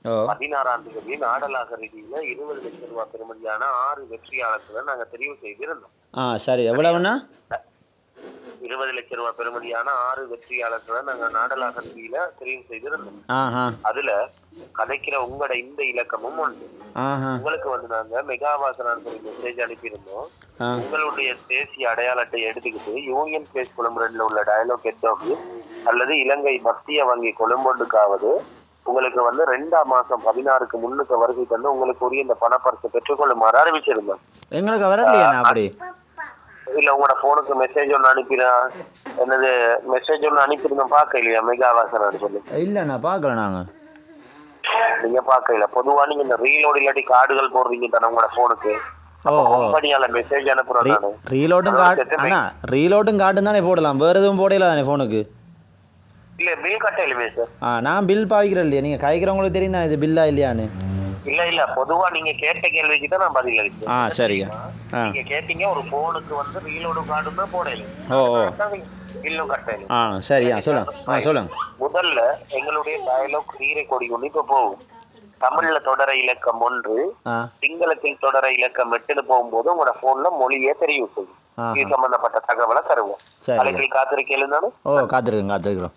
16ஆம் தேதி நாடலாக ரீதியில 20 லட்சம் ரூபாய் பெறுமதியான 6 வெற்றியாளர்களை நாங்க தெரிவு செய்திருந்தோம். சரி, எவ்வளவுன்னா 20 லட்சம் ரூபாய் பெறுமதியான 6 வெற்றியாளர்களை நாங்க நாடலாக ரீதியில தெரிவு செய்திருந்தோம். அதுல கதைக்கிற உங்களோட இந்த இலக்கமும் ஒன்று. உங்களுக்கு வந்து நாங்க மெகாவாசனான்னு சொல்லி மெசேஜ் அனுப்பியிருந்தோம். உங்களுடைய தேசிய அடையாள அட்டை எடுத்துக்கிட்டு யூனியன் பிளேஸ் கொழும்புல உள்ள டயலாக் ஹெட் ஆபீஸ் அல்லது இலங்கை மத்திய வங்கி கொழும்பொண்டுக்காவது உங்களுக்கு வந்து 2ஆம் மாசம் 16க்கு முன்னுக்கு வருகை தந்து உங்களுக்கு உரிய இந்த பணப்பரிசு பெற்றுக்கொள்ளுமாறு அறிவிச்சிருந்தோம். எங்களுக்கு வரலையா? அப்படி இல்ல, உங்களோட போனுக்கு மெசேஜ் ஒன்று அனுப்பிடுறேன். என்னது மெசேஜ் ஒன்று அனுப்பியிருந்தோம், பார்க்க இல்லையா மெகாவாசனான்னு சொல்லி? இல்ல, நான் பார்க்கல. நாங்க நீங்க பார்க்கல. பொதுவா நீங்க இந்த ரீலோடு இல்லாட்டி கார்டுகள் போடுறீங்க தானே உங்களோட போனுக்கு. கம்பெனியால மெசேஜ் அனுப்புறோம். நானு ரீலோடும் கார்டும் தானே போடலாம், வேற எதுவும் போடல தானே போனுக்கு? இல்ல, பில் கட்டையிலுமே சார். நான் பில் பாவிக்கிறேன் இல்லையா? நீங்க காய்க்கிறவங்களுக்கு தெரியும் தானே இது பில்லா இல்லையான்னு. இல்ல பொதுவா நீங்க கேட்ட கேள்விக்கு தான் நான் பதில் அளிச்சேன். சரிங்க. நீங்க கேட்டீங்க ஒரு போனுக்கு வந்து ரீலோடு கார்டுமே போடல, பில்லும் கட்டையில. சரியா, சொல்லுங்க. முதல்ல எங்களுடைய டயலாக் ரீரெக்கார்டிங் ஒன்று இப்ப போகும். தமிழ்ல தொடர இலக்கம் 1, சிங்களத்தில் தொடர இலக்கம் 8 போகும்போது உங்களோட போன்ல மொழியே தெரியும் செய்யும். இது சம்பந்தப்பட்ட தகவலை தருவோம். அலைகள் காத்திருக்கேன் தானே? காத்திருக்கிறோம்.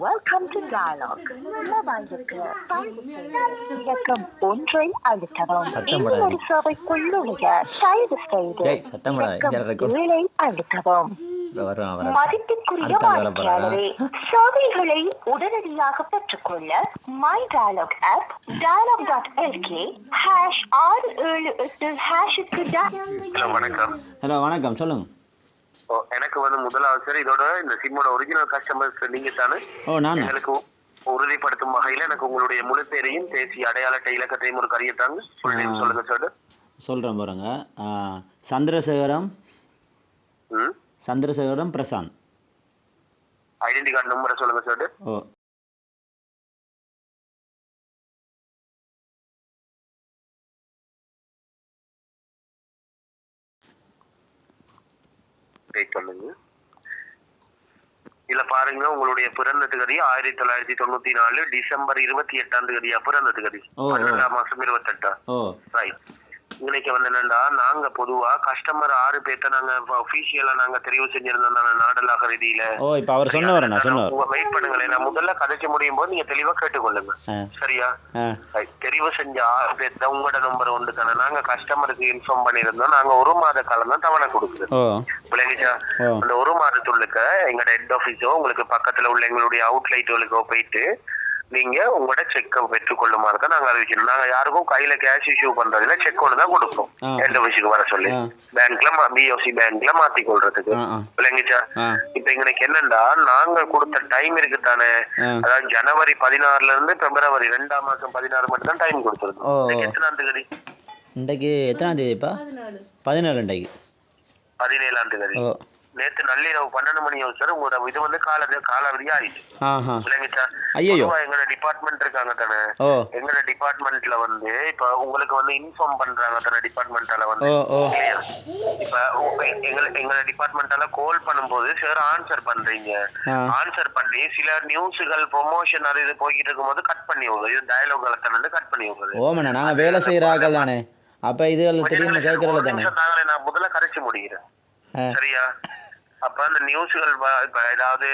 Welcome to Dialogue. மொபைலுக்கு இலக்கம் 1 அழுத்தவும். இன்னொரு சேவைக்குள்ளுடைய தயவு செய்து இலக்கம் 7 அழுத்தவும். மதிப்பிற்குரிய வாடிக்கையாளரே, சேவைகளை உடனடியாக பெற்றுக்கொள்ள மை டயலாக் ஆப் dialog.lk #678#க்கு. ஹலோ, வணக்கம். சொல்லுங்க. எனக்கு வந்து முதலாவது சார், இதோட இந்த சிம்மோட ஒரிஜினல் கஸ்டமர்ஸ் நீங்க தானே? எனக்கு உறுதிப்படுத்தும் வகையில எனக்கு உங்களுடைய முழு பேரையும் தேசிய அடையாள அட்டை இலக்கத்தையும் ஒரு கரியத்தாங்க சொல்லுங்க சார். சொல்றேன் பாருங்க. சந்திரசேகரம் பிரசாந்த். ஐடென்டி கார்டு நம்பரை சொல்லுங்க சார். இதுல பாருங்க, உங்களுடைய பிறந்த தேதி 1994 டிசம்பர் 28 பிறந்த தேதி 12ஆம் மாசம் 28. இன்னைக்கு வந்து என்னண்டா, நாங்க பொதுவா கஸ்டமர் 6 பேர்த்த நாங்க ஆபீஷியலா நாங்க தெரிவு செஞ்சிருந்தோம் நாடலாக ரீதியில. உங்க வெயிட் பண்ணுங்களேன், நான் முதல்ல கதைக்க முடியும் போது நீங்க தெளிவா கேட்டுக்கொள்ளுங்க. சரியா? தெரிவு செஞ்ச 6 பேர்த்த உங்களோட நம்பர் ஒன்று தானே நாங்க கஸ்டமருக்கு இன்ஃபார்ம் பண்ணிருந்தோம். நாங்க 1 மாத காலம் தான் தவணை கொடுக்குறோம். விளங்கிச்சா? அந்த 1 மாதத்துள்ளுக்க எங்களோட ஹெட் ஆபீஸோ உங்களுக்கு பக்கத்துல உள்ள எங்களுடைய அவுட்லைட்டுகளுக்கோ போயிட்டு நீங்க உங்களோட செக்கை பெற்றுக்கொள்ளுமாறு தான் நாங்க அறிவிக்கணும். நாங்க யாருக்கும் கையில கேஷ் இஷ்யூ பண்றதுல செக் ஒன்று தான் கொடுப்போம். ஹெட் ஆபீஸுக்கு வர சொல்லி பேங்க்ல பிஓசி பேங்க்ல மாத்தி கொள்றதுக்கு. விளங்கிச்சா? இப்ப எங்களுக்கு என்னண்டா, நாங்க கொடுத்த டைம் இருக்கு தானே, அதாவது ஜனவரி 16 இருந்து பிப்ரவரி 2ஆம் மாசம் 16 மட்டும் தான் டைம் கொடுத்துருக்கோம். எத்தனாம் தேதி? இன்றைக்கு எத்தனாம் தேதிப்பா? 17. இன்றைக்கு 17ஆம் தேதி. நேற்று நள்ளிரவு 12 மணி சார். உங்களோட இது வந்து காலாவதி ஆயிடுச்சு. விளங்கிச்சா? எங்களோட டிபார்ட்மெண்ட் இருக்காங்க தானே, எங்களோட டிபார்ட்மெண்ட்ல வந்து இப்ப உங்களுக்கு வந்து இன்ஃபார்ம் பண்றாங்க தானே டிபார்ட்மெண்டால வந்து. இப்ப எங்களோட டிபார்ட்மெண்டால கால் பண்ணும்போது சார் ஆன்சர் பண்றீங்க. ஆன்சர் பண்ணி சில நியூஸுகள் ப்ரொமோஷன் அது இது போய்கிட்டு இருக்கும் போது கட் பண்ணி விடுறது. இது டயலாக் கலத்தானு கட் பண்ணி விடுறது. நாங்க வேலை செய்யறாங்க தானே, அப்ப இது திடீர்னு கேட்கறது தானே. நான் முதல்ல கரைச்சு முடிகிறேன். சரியா? அப்ப அந்த நியூஸ்கள் ஏதாவது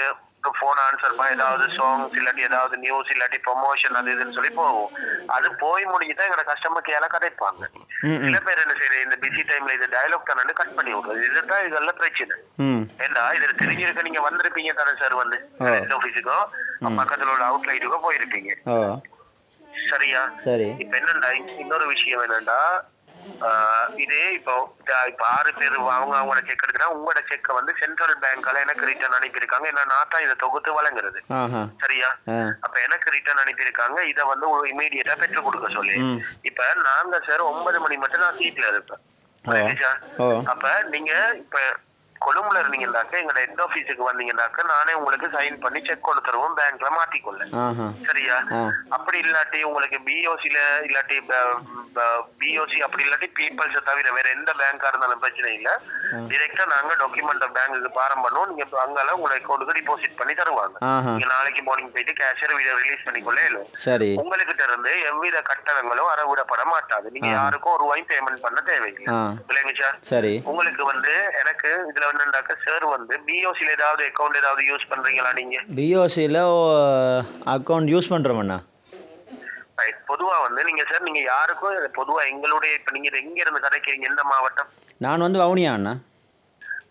போன் ஆன்சர் ஏதாவது சாங்ஸ் இல்லாட்டி ஏதாவது நியூஸ் இல்லாட்டி ப்ரொமோஷன் அது இதுன்னு சொல்லி போகும். அது போய் முடிஞ்சுதான் எங்களோட கஸ்டமர் கேல கதைப்பாங்க. சில பேர் என்ன செய்யறது, இந்த பிஸி டைம்ல இது டயலாக் தானே கட் பண்ணி விடுறது. இதுதான் இதெல்லாம் பிரச்சனை. ஏண்டா இதுல தெரிஞ்சிருக்க நீங்க வந்திருப்பீங்க தானே சார், வந்து ஆபீஸுக்கோ பக்கத்துல உள்ள அவுட்லைட்டுக்கோ போயிருப்பீங்க. சரியா? இப்ப என்னண்டா இன்னொரு விஷயம் என்னண்டா, இதே இப்போ 6 பேர் அவங்களோட செக் எடுத்துனா உங்களோட செக்கை வந்து சென்ட்ரல் பேங்கால எனக்கு ரிட்டர்ன் அனுப்பியிருக்காங்க. ஏன்னா நான் தான் இதை தொகுத்து வழங்குறது. சரியா? அப்ப எனக்கு ரிட்டர்ன் அனுப்பியிருக்காங்க. இதை வந்து இமீடியட்டா பெற்றுக் கொடுக்க சொல்லி. இப்ப நாங்க சார் 9 மணி மட்டும் நான் சீட்ல இருப்பேன். அப்ப நீங்க இப்ப கொழும்புல இருந்தீங்கன்னாக்க எங்க ஹெட் ஆபீஸுக்கு வந்தீங்கன்னாக்க நானே உங்களுக்கு சைன் பண்ணி செக் கொண்டு தருவோம், பேங்க்ல மாத்திக்கொள்ள. சரியா? அப்படி இல்லாட்டி உங்களுக்கு பிஓசில இல்லாட்டி பிஓசி அப்படி இல்லாட்டி பீப்பிள்ஸ் தவிர வேற எந்த பேங்கா இருந்தாலும் பிரச்சனை இல்ல. டைரக்டா நாங்க டாக்குமெண்ட் பேங்க்குக்கு பாரம் பண்ணுவோம். நீங்க அங்கால உங்க அக்கௌண்ட்டுக்கு டிபாசிட் பண்ணி தருவாங்க. நீங்க நாளைக்கு மார்னிங் போயிட்டு கேஷியர் ரிலீஸ் பண்ணிக்கொள்ள இயலும். உங்ககிட்ட இருந்து எவ்வித கட்டணங்களும் அறவிடப்பட மாட்டாது. நீங்க யாருக்கும் ஒரு ரூபாய் பேமெண்ட் பண்ண தேவையில்லை. இல்லைங்க சார்? உங்களுக்கு வந்து எனக்கு இதுல என்னண்டாக்க சார் வந்து பிஓசில ஏதாவது அக்கௌண்ட் ஏதாவது யூஸ் பண்றீங்களா? நீங்க பிஓசில அக்கௌண்ட் யூஸ் பண்றோம்ண்ணா. ரைட். பொதுவா வந்து நீங்க சார் நீங்க யாருக்கும் பொதுவா எங்களுடைய இப்ப நீங்க எங்க இருந்து கிடைக்கிறீங்க? எந்த மாவட்டம்? நான் வந்து வவுனியா அண்ணா.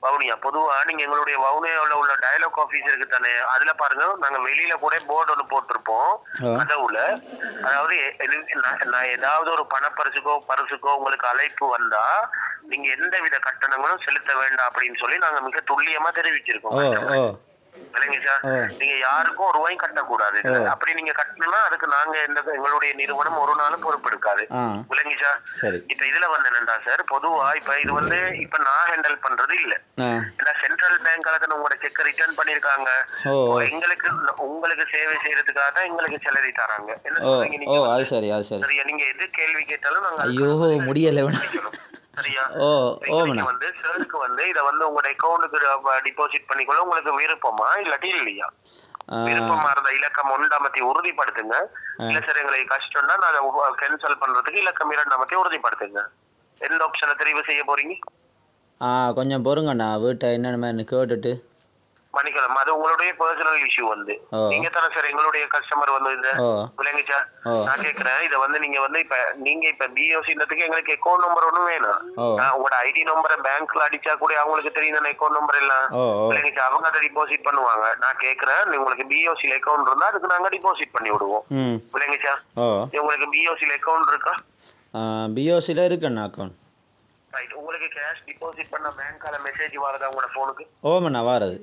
வவுனியா. பொதுவா நீங்க எங்களுடைய வவுனியாவில் உள்ள டயலாக் ஆபீஸ் இருக்கு தானே, அதுல பாருங்க நாங்க வெளியில கூட போர்டு ஒன்று போட்டிருப்போம் கதவுல. அதாவது நான் ஏதாவது ஒரு பரிசுக்கோ உங்களுக்கு அழைப்பு வந்தா நீங்க எந்த வித கட்டணங்களும் செலுத்த வேண்டாம் அப்படின்னு சொல்லி நாங்க மிக துல்லியமா தெரிவிச்சிருக்கோம். இல்லைங்க சார்? நீங்க யாருக்கும் ஒரு ரூபாயும் கட்டக்கூடாது. அப்படி நீங்க கட்டணும்னா அதுக்கு நாங்க எங்களுடைய நிறுவனம் ஒரு நாளும் பொறுப்பெடுக்காது. இல்லைங்க சார்? இப்ப இதுல வந்து என்னண்டா சார், பொதுவா இப்ப இது வந்து இப்ப நான் ஹேண்டில் பண்றது இல்ல. ஏன்னா சென்ட்ரல் பேங்க்ல தான் உங்களோட செக் ரிட்டர்ன் பண்ணிருக்காங்க. உங்களுக்கு சேவை செய்யறதுக்காக தான் எங்களுக்கு சேலரி தராங்க. என்ன சொல்றீங்க நீங்க? சரியா? நீங்க எது கேள்வி கேட்டாலும் நாங்க முடியல. சரியா? வந்து சாருக்கு வந்து இத வந்து உங்க அக்கௌண்ட்டுக்கு டிபாசிட் பண்ணிக்கொள்ள உங்களுக்கு விருப்பமா இல்லாட்டி இல்லையா? விருப்பமா இருந்த இலக்கம் 1 உறுதிப்படுத்துங்க. இல்ல சார் எங்களுக்கு கஷ்டம்னா நான் கேன்சல் பண்றதுக்கு இலக்கம் 2 உறுதிப்படுத்துங்க. எந்த ஆப்ஷனை தெரிவு செய்ய போறீங்க? கொஞ்சம் பொறுங்கண்ணா, வீட்டை என்னென்ன கேட்டுட்டு பண்ணிக்கலாம். அது உங்களுடைய பர்சனல் இஷ்யூ வந்து நீங்க தானே சார் எங்களுடைய கஸ்டமர் வந்து இந்த இல்லைங்க சார்? நான் கேக்குறேன் இத வந்து நீங்க வந்து இப்ப பிஓசின்றதுக்கு எங்களுக்கு அக்கௌண்ட் நம்பர் ஒண்ணும் வேணும். உங்களோட ஐடி நம்பரை பேங்க்ல அடிச்சா கூட அவங்களுக்கு தெரியும் அக்கௌண்ட் நம்பர் எல்லாம். இல்லைங்க சார்? அவங்க அதை டிபாசிட் பண்ணுவாங்க. நான் கேக்குறேன் உங்களுக்கு பிஓசில அக்கௌண்ட் இருந்தா அதுக்கு நாங்க டிபாசிட் பண்ணி விடுவோம். இல்லைங்க சார்? உங்களுக்கு பிஓசில அக்கௌண்ட் இருக்கா? பிஓசில இருக்குண்ணா அக்கௌண்ட். ரைட். உங்களுக்கு கேஷ் டிபாசிட் பண்ண பேங்கால மெசேஜ் வரதா உங்களோட போனுக்கு? ஓமண்ணா வாரது.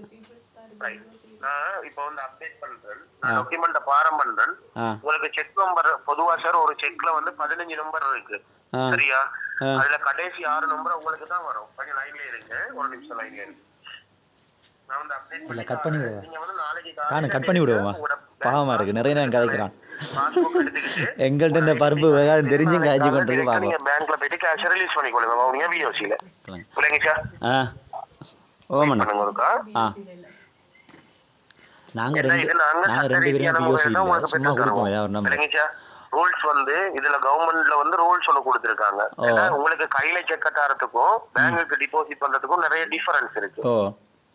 ரைட். நான் இப்போ வந்து அப்டேட் பண்றேன். நான் டாக்குமெண்ட்ட பாரம் பண்றேன். உங்களுக்கு செக் நம்பர் பொதுவா சார் ஒரு செக்ல வந்து 15 நம்பர் இருக்கு. சரியா? அதுல கடைசி 6 நம்பர் உங்களுக்கு தான் வரும். கொஞ்சம் லைன்ல இருங்க. ஒரு நிமிஷம் லைன்ல இருங்க. நான் வந்து அப்டேட் பண்ணி கட் பண்ணி விடுவேன். நீங்க வந்து நாளைக்கு கட் பண்ணி விடுவோமா? பாவமா இருக்கு, நிறைய நேரம் கதைக்கிறான். எங்கள்ட்ட இந்த பருப்பு வேகாது தெரிஞ்சும் காய்ச்சி கொண்டிருக்கு. பாப்போம். நீங்க பேங்க்ல போயிட்டு கேஷ் ரிலீஸ் பண்ணிக்கொள்ளுங்க. வவுனியா பிஓசில. இல்லைங்க சார்? ஓமண்ணா. நாங்க ரெண்டு பேரும் பிஓசி இல்ல, சும்மா கொடுப்போம் ஏதாவது ஒரு நம்பர். ரூல்ஸ் வந்து இதுல கவர்மெண்ட்ல வந்து ரூல்ஸ் ஒன்று கொடுத்திருக்காங்க. உங்களுக்கு கையில செக் கட்டாரத்துக்கும் பேங்குக்கு டிபாசிட் பண்றதுக்கும் நிறைய டிஃபரன்ஸ் இருக்கு.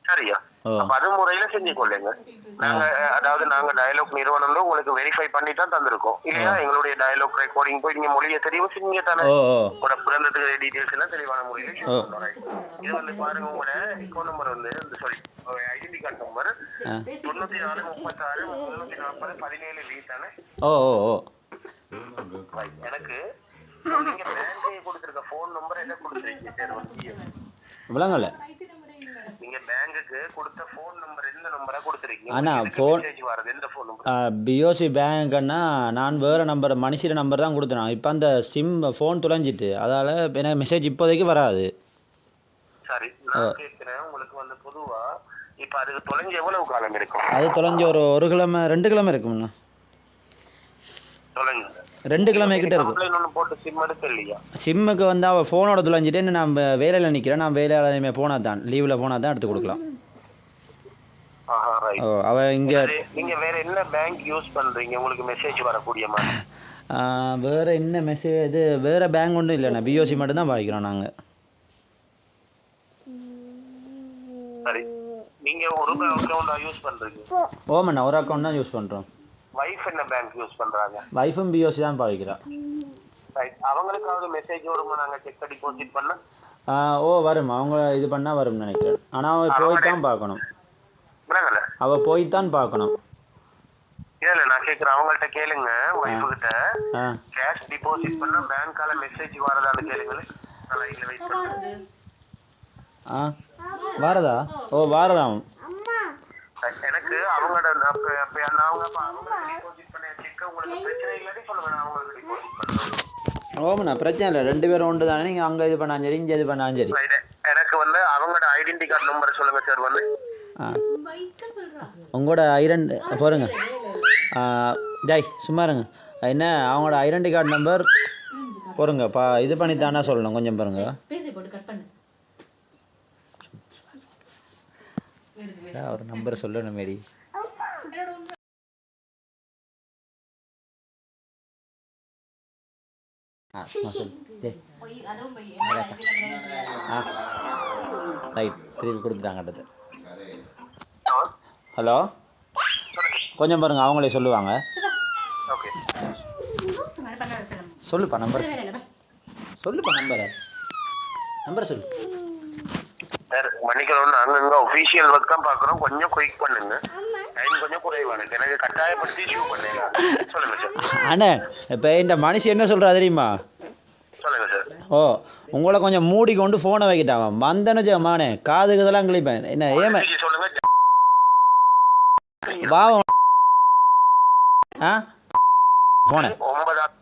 சரியா? அப்ப அது முறையில செஞ்சு கொள்ளுங்க. அதாவது நாங்க டயலாக் நிறுவனம் உங்களுக்கு வெரிஃபை பண்ணி தான் தந்திருக்கோம் இல்லையா? எங்களுடைய டயலாக் ரெக்கார்டிங் போய் நீங்க மொழியை தெரிவு செஞ்சீங்க தானே, உங்களோட பிறந்ததுக்கு டீடைல்ஸ் எல்லாம் தெளிவான முறையில. இது வந்து பாருங்க உங்களோட அக்கௌண்ட் நம்பர் வந்து சாரி ஐடென்டி கார்டு நம்பர் 9436 340 17 தானே? எனக்கு நீங்க பேங்க் கொடுத்திருக்க போன் நம்பர் என்ன கொடுத்திருக்கீங்க சார்? வந்து விளங்கல. நீங்க பேங்க்குக்கு கொடுத்த போன் நம்பர் எந்த நம்பரா கொடுத்திருக்கீங்க? அண்ணா போன் எந்த போன் நம்பர்? பிஓசி பேங்க்னா நான் வேற நம்பர் மனுஷிர நம்பர் தான் கொடுத்தேன். இப்போ அந்த சிம் ஃபோன் தொலைஞ்சிட்டு அதால எனக்கு மெசேஜ் இப்போதைக்கு வராது. சரி, நான் கேக்குறேன் உங்களுக்கு வந்து பொதுவா இப்ப அதுக்கு தொலைஞ்சு எவ்வளவு காலம் இருக்கும்? அது தொலைஞ்சு ஒரு கிழமை 2 கிழமை இருக்கும்ண்ணா. தொலைஞ்சு 2 கிழமை கிட்ட இருக்கும். சிம்முக்கு வந்து அவள் ஃபோனோட தொலைஞ்சிட்டு நான் வேலையில் நிற்கிறேன். நான் வேலையில் போனால் தான் லீவில் போனால் தான் எடுத்து கொடுக்கலாம். அவ இங்கே நீங்கள் வேறு என்ன பேங்க் யூஸ் பண்ணுறீங்க? உங்களுக்கு மெசேஜ் வரக்கூடிய மாதிரி வேறு என்ன மெசேஜ்? இது வேறு பேங்க் ஒன்றும் இல்லைண்ணா, பிஓசி மட்டும்தான் பாய்க்கிறோம் நாங்கள். சரி, நீங்கள் ஒரு அக்கௌண்ட் யூஸ் பண்ணுறீங்க? ஓமண்ணா ஒரு அக்கௌண்ட் தான் யூஸ் பண்ணுறோம். வைஃப் என்ன பேங்க் யூஸ் பண்றாங்க? வைஃபும் பிஓசி தான் பாவிக்கிறா. ரைட். அவங்களுக்காவது மெசேஜ் வருமா நாங்க செக் டிபாசிட் பண்ண? வரும். அவங்க இது பண்ணா வரும்னு நினைக்கிறேன். ஆனா அவ போய் தான் பார்க்கணும். அவ போய் தான் பார்க்கணும். இல்ல நான் கேக்குறேன் அவங்கள்ட்ட கேளுங்க. வைஃப் கிட்ட கேஷ் டிபாசிட் பண்ணா பேங்கால மெசேஜ் வரதான்னு கேளுங்க. நான் லைன்ல வெயிட் பண்றேன். வரதா? வாரதா? எனக்கு அவங்களோட அவங்க டிபாசிட் பண்ண செக் உங்களுக்கு பிரச்சனை இல்லைன்னு சொல்லுங்க. நான் அவங்களுக்கு டிபாசிட் பண்றேன். ஓமண்ணா பிரச்சனை இல்லை, 2 பேரும் ஒன்று தானே. நீங்கள் அங்கே இது பண்ணாலும் சரி, இங்கே இது பண்ணாலும் சரி. எனக்கு வந்து அவங்களோட ஐடென்டி கார்டு நம்பரை சொல்லுங்க சார் வந்து. உங்களோட பாருங்க ஜாய் சும்மா இருங்க. என்ன அவங்களோட ஐடென்டி கார்டு நம்பர் பாருங்க இது பண்ணி தானே சொல்லணும். கொஞ்சம் பாருங்க. ஒரு நம்பர் சொல்லணும் மாரி. ரைட் திருப்பி கொடுத்துட்டாங்க. ஹலோ கொஞ்சம் பாருங்க அவங்களே சொல்லுவாங்க. சொல்லுப்பா நம்பர் சொல்லு சார். மன்னிக்கணும், நாங்க ஒபிஷியல் ஒர்க் தான் பாக்குறோம். கொஞ்சம் குயிக் பண்ணுங்க. டைம் கொஞ்சம் குறைவா இருக்கு. எனக்கு கட்டாயப்படுத்தி இஷ்யூ பண்ணுங்க. சொல்லுங்க சார். அண்ணே இப்போ இந்த மனுஷன் என்ன சொல்கிறா தெரியுமா? சொல்லுங்க சார். ஓ உங்களை கொஞ்சம் மூடி கொண்டு ஃபோனை வைக்கிட்டான் வந்தனுச்சு மானே காதுக்கு இதெல்லாம் கிளிப்பேன். என்ன ஏமா சொல்லுங்க பாவம் போனேன் 9